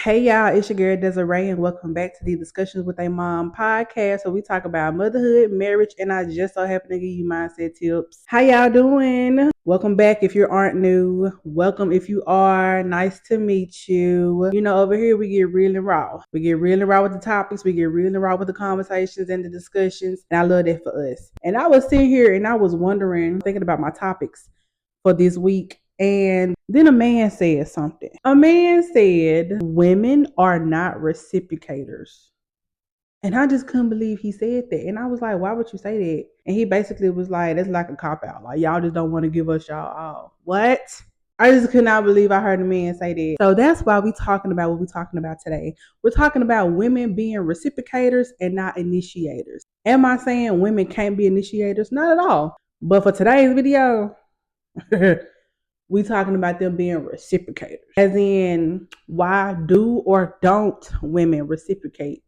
Hey y'all, it's your girl Desiree, and welcome back to the Discussions with a Mom podcast. So we talk about motherhood, marriage, and I just so happen to give you mindset tips. How y'all doing? Welcome back if you aren't new. Welcome if you are. Nice to meet you. You know, over here we get real and raw. We get real and raw with the topics. We get real and raw with the conversations and the discussions. And I love that for us. And I was sitting here and I was wondering, thinking about my topics for this week. And then a man said something. A man said, women are not reciprocators. And I just couldn't believe he said that. And I was like, why would you say that? And he basically was like, that's like a cop out. Like, y'all just don't want to give us y'all all. What? I just could not believe I heard a man say that. So that's why we're talking about what we're talking about today. We're talking about women being reciprocators and not initiators. Am I saying women can't be initiators? Not at all. But for today's video, we talking about them being reciprocators. As in, why do or don't women reciprocate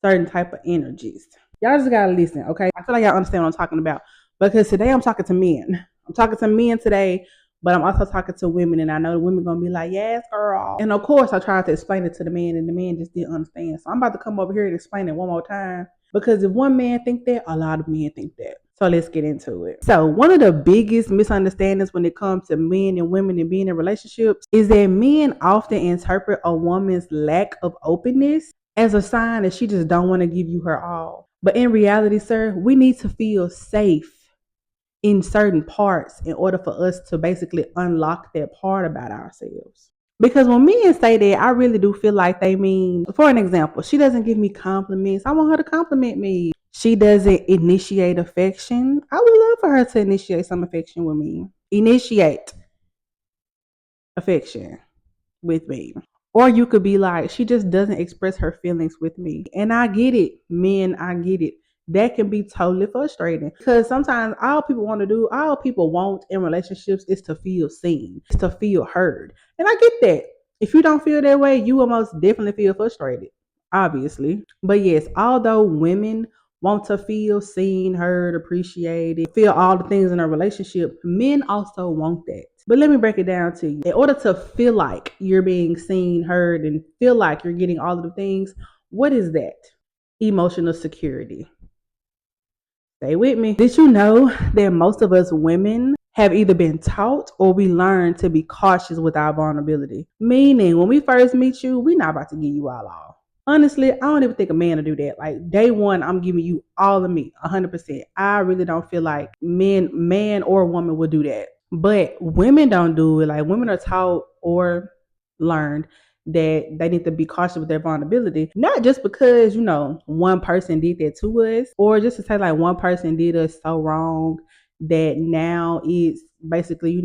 certain type of energies? Y'all just gotta listen, okay? I feel like y'all understand what I'm talking about. Because today I'm talking to men. I'm talking to men today, but I'm also talking to women, and I know the women gonna be like, yes, girl. And of course I tried to explain it to the man, and the man just didn't understand. So I'm about to come over here and explain it one more time. Because if one man think that, a lot of men think that. So let's get into it. So one of the biggest misunderstandings when it comes to men and women and being in relationships is that men often interpret a woman's lack of openness as a sign that she just don't want to give you her all. But in reality, sir, we need to feel safe in certain parts in order for us to basically unlock that part about ourselves. Because when men say that, I really do feel like they mean, for an example, she doesn't give me compliments. I want her to compliment me. She doesn't initiate affection. I would love for her to initiate some affection with me. Initiate affection with me. Or you could be like, she just doesn't express her feelings with me. And I get it, men, I get it. That can be totally frustrating because sometimes all people want in relationships is to feel seen, is to feel heard. And I get that. If you don't feel that way, you will most definitely feel frustrated, obviously. But yes, although women want to feel seen, heard, appreciated, feel all the things in a relationship, men also want that. But let me break it down to you. In order to feel like you're being seen, heard, and feel like you're getting all of the things, what is that? Emotional security. Stay with me. Did you know that most of us women have either been taught or we learned to be cautious with our vulnerability? Meaning, when we first meet you, we're not about to give you all. Honestly, I don't even think a man will do that. Like day one, I'm giving you all of me, 100%. I really don't feel like man or woman would do that. But women don't do it. Like women are taught or learned that they need to be cautious with their vulnerability, not just because, one person did that to us, or just to say like one person did us so wrong that now it's basically,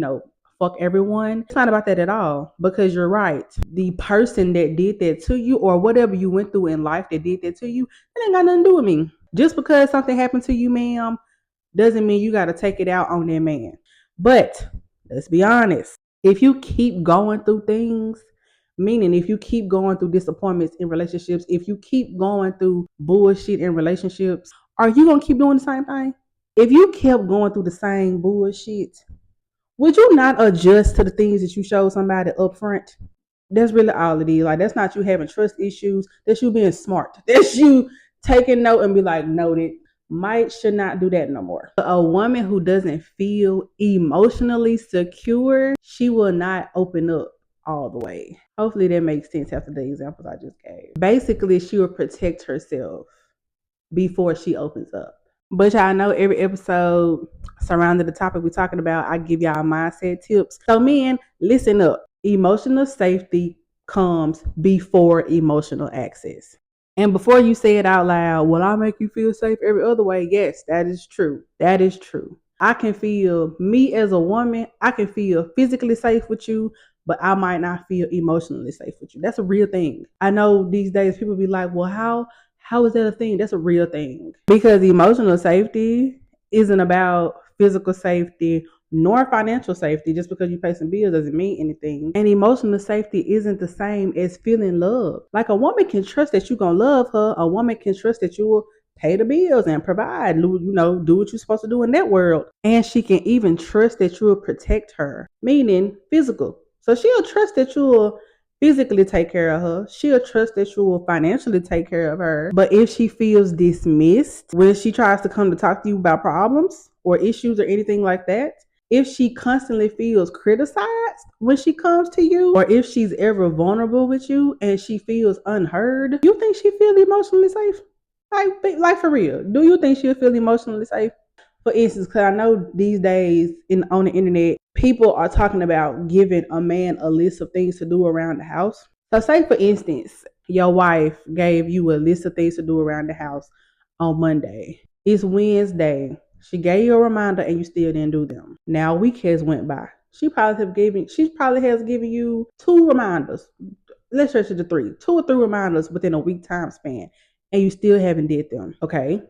fuck everyone. It's not about that at all, because you're right. The person that did that to you or whatever you went through in life that did that to you, it ain't got nothing to do with me. Just because something happened to you, ma'am, doesn't mean you got to take it out on that man. But let's be honest. If you keep going through things, meaning if you keep going through disappointments in relationships, if you keep going through bullshit in relationships, are you going to keep doing the same thing? If you kept going through the same bullshit, would you not adjust to the things that you showed somebody up front? That's really all it is. Like, that's not you having trust issues. That's you being smart. That's you taking note and be like, noted. Should not do that no more. A woman who doesn't feel emotionally secure, she will not open up all the way. Hopefully that makes sense after the examples I just gave. Basically, she will protect herself before she opens up. But y'all know every episode surrounding the topic we're talking about, I give y'all mindset tips. So men, listen up. Emotional safety comes before emotional access. And before you say it out loud, will I make you feel safe every other way? Yes, that is true. That is true. I can feel, me as a woman, I can feel physically safe with you, but I might not feel emotionally safe with you. That's a real thing. I know these days people be like, well, how is that a thing? That's a real thing. Because emotional safety isn't about physical safety nor financial safety. Just because you pay some bills doesn't mean anything. And emotional safety isn't the same as feeling love. Like a woman can trust that you're going to love her. A woman can trust that you will pay the bills and provide, do what you're supposed to do in that world. And she can even trust that you will protect her, meaning physical. So she'll trust that you'll physically take care of her. She'll trust that you will financially take care of her. But if she feels dismissed when she tries to come to talk to you about problems or issues or anything like that, if she constantly feels criticized when she comes to you, or if she's ever vulnerable with you and she feels unheard, you think she feel emotionally safe? Like for real, do you think she'll feel emotionally safe? For instance, because I know these days on the internet, people are talking about giving a man a list of things to do around the house. So, say for instance, your wife gave you a list of things to do around the house on Monday. It's Wednesday. She gave you a reminder and you still didn't do them. Now a week has went by. She probably has given you two reminders. Let's stretch it to three. 2 or 3 reminders within a week time span. And you still haven't did them. Okay.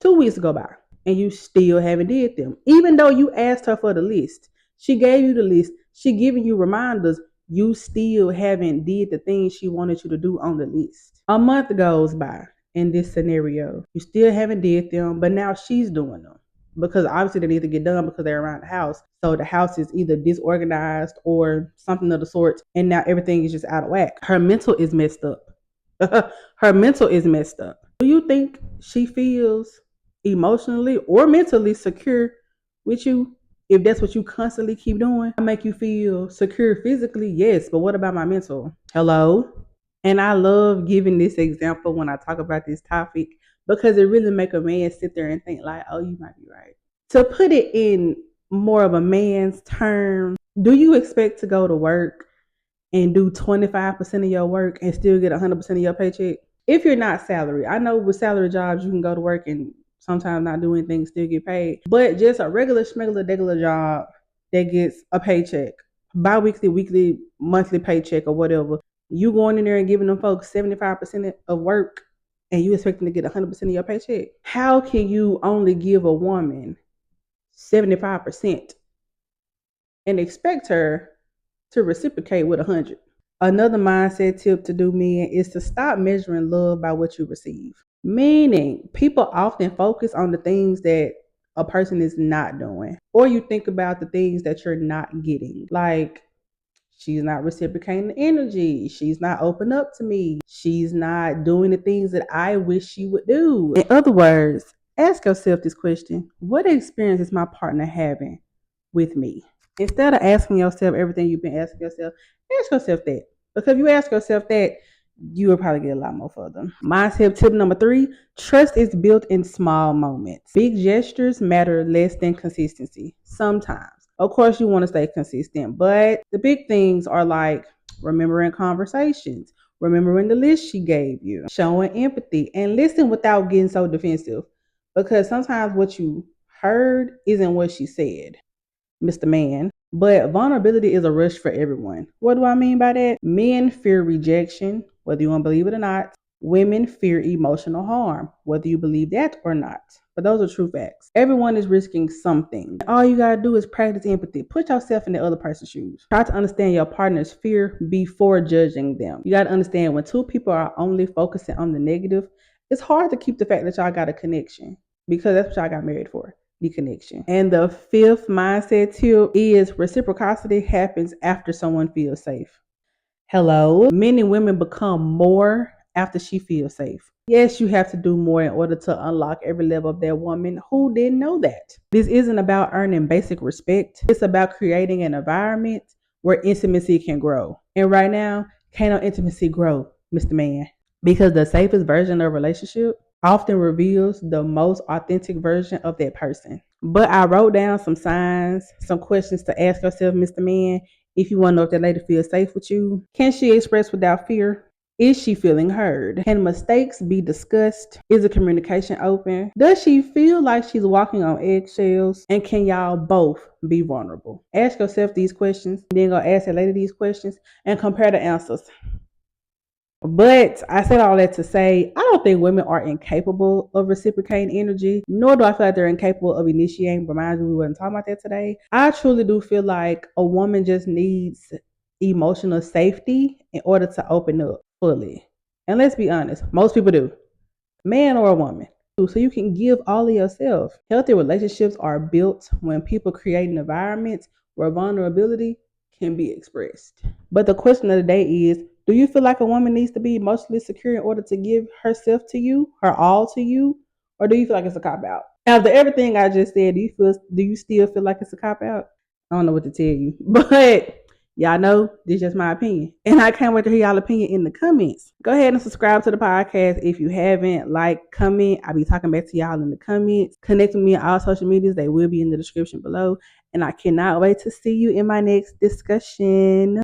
2 weeks go by and you still haven't did them. Even though you asked her for the list, she gave you the list, she giving you reminders, you still haven't did the things she wanted you to do on the list. A month goes by in this scenario. You still haven't did them, but now she's doing them. Because obviously they need to get done because they're around the house. So the house is either disorganized or something of the sort, and now everything is just out of whack. Her mental is messed up. Her mental is messed up. Do you think she feels emotionally or mentally secure with you if that's what you constantly keep doing? I make you feel secure physically, yes, but what about my mental? Hello? And I love giving this example when I talk about this topic because it really make a man sit there and think like, oh, you might be right. To put it in more of a man's term, do you expect to go to work and do 25% of your work and still get 100% of your paycheck? If you're not salary, I know with salary jobs, you can go to work and sometimes not do anything, still get paid. But just a regular schmegular degular job that gets a paycheck, bi-weekly, weekly, monthly paycheck or whatever, you going in there and giving them folks 75% of work and you expect them to get 100% of your paycheck. How can you only give a woman 75% and expect her to reciprocate with 100? Another mindset tip to do men is to stop measuring love by what you receive. Meaning, people often focus on the things that a person is not doing, or you think about the things that you're not getting. Like, she's not reciprocating the energy. She's not open up to me. She's not doing the things that I wish she would do. In other words, ask yourself this question: what experience is my partner having with me? Instead of asking yourself everything you've been asking yourself, ask yourself that. Because if you ask yourself that, you will probably get a lot more further. Mindset tip number 3: trust is built in small moments. Big gestures matter less than consistency sometimes. Of course, you want to stay consistent, but the big things are like remembering conversations, remembering the list she gave you, showing empathy, and listen without getting so defensive. Because sometimes what you heard isn't what she said, Mr. Man. But vulnerability is a rush for everyone. What do I mean by that? Men fear rejection, whether you want to believe it or not. Women fear emotional harm, whether you believe that or not. But those are true facts. Everyone is risking something. All you gotta do is practice empathy. Put yourself in the other person's shoes. Try to understand your partner's fear before judging them. You gotta understand when two people are only focusing on the negative, it's hard to keep the fact that y'all got a connection because that's what y'all got married for, the connection. And the 5th mindset tip is reciprocity happens after someone feels safe. Hello. Men and women become more after she feels safe. Yes, you have to do more in order to unlock every level of that woman. Who didn't know that? This isn't about earning basic respect. It's about creating an environment where intimacy can grow. And right now, can't no intimacy grow, Mr. Man? Because the safest version of a relationship often reveals the most authentic version of that person. But I wrote down some signs, some questions to ask yourself, Mr. Man, if you want to know if that lady feels safe with you. Can she express without fear? Is she feeling heard? Can mistakes be discussed? Is the communication open? Does she feel like she's walking on eggshells? And can y'all both be vulnerable? Ask yourself these questions, then go ask that lady these questions and compare the answers. But I said all that to say, I don't think women are incapable of reciprocating energy, nor do I feel like they're incapable of initiating. Remind you, we wasn't talking about that today. I truly do feel like a woman just needs emotional safety in order to open up fully. And let's be honest, most people do, man or a woman. So you can give all of yourself. Healthy relationships are built when people create an environment where vulnerability can be expressed. But the question of the day is, do you feel like a woman needs to be emotionally secure in order to give herself to you, her all to you? Or do you feel like it's a cop out? After everything I just said, do you still feel like it's a cop out? I don't know what to tell you. But y'all know this is just my opinion. And I can't wait to hear y'all opinion in the comments. Go ahead and subscribe to the podcast if you haven't. Like, comment. I'll be talking back to y'all in the comments. Connect with me on all social medias. They will be in the description below. And I cannot wait to see you in my next discussion.